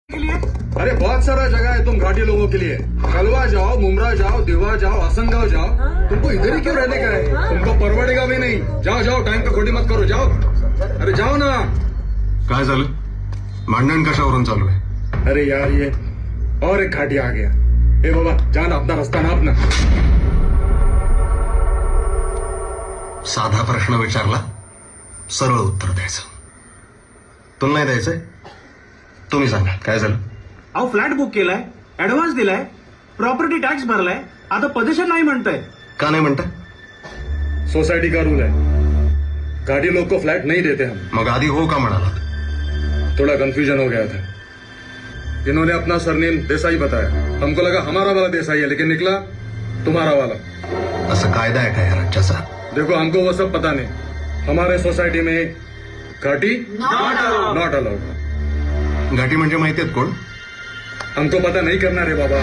के लिए? अरे बहुत सारा जगह है तुम घाटी लोगों के लिए। कलवा जाओ, मुमरा जाओ, देवा जाओ, असंगाव जाओ। तुमको इधर ही क्यों रहने का है? तुमको परवडेगा भी नहीं। जाओ जाओ, टाइम पे खोटी मत करो, जाओ। अरे जाओ ना। काय झालं? भांडण कशावरून चालू आहे? अरे यार, ये और एक घाटी आ गया। ए बाबा, जाना, अपना रास्ता नाप ना। साधा प्रश्न विचारला, सरळ उत्तर द्यायचं. तुला नाही द्यायचंय? तुम्ही सांगा काय झालं? अहो, फ्लॅट बुक केलाय, ऍडव्हान्स दिलाय, प्रॉपर्टी टॅक्स भरलाय, आता पजेशन नाही म्हणताय. का नाही म्हणताय? सोसाइटी का रूल है, घाटी लोग को फ्लैट नहीं देते हम। मग आधी हो का म्हणाला? थोड़ा कंफ्यूजन हो गया था। इन्होंने अपना सरनेम देसाई बताया, हमको लगा हमारा वाला देसाई है, लेकिन निकला तुम्हारा वाला। असं कायदा आहे का या राज्याचा? देखो, हमको वो सब पता नहीं। हमारे सोसाइटी में घाटी नॉट अलाउड। घाटी म्हणजे माहिती आहेत कोण? हमको पता नहीं करना रे बाबा।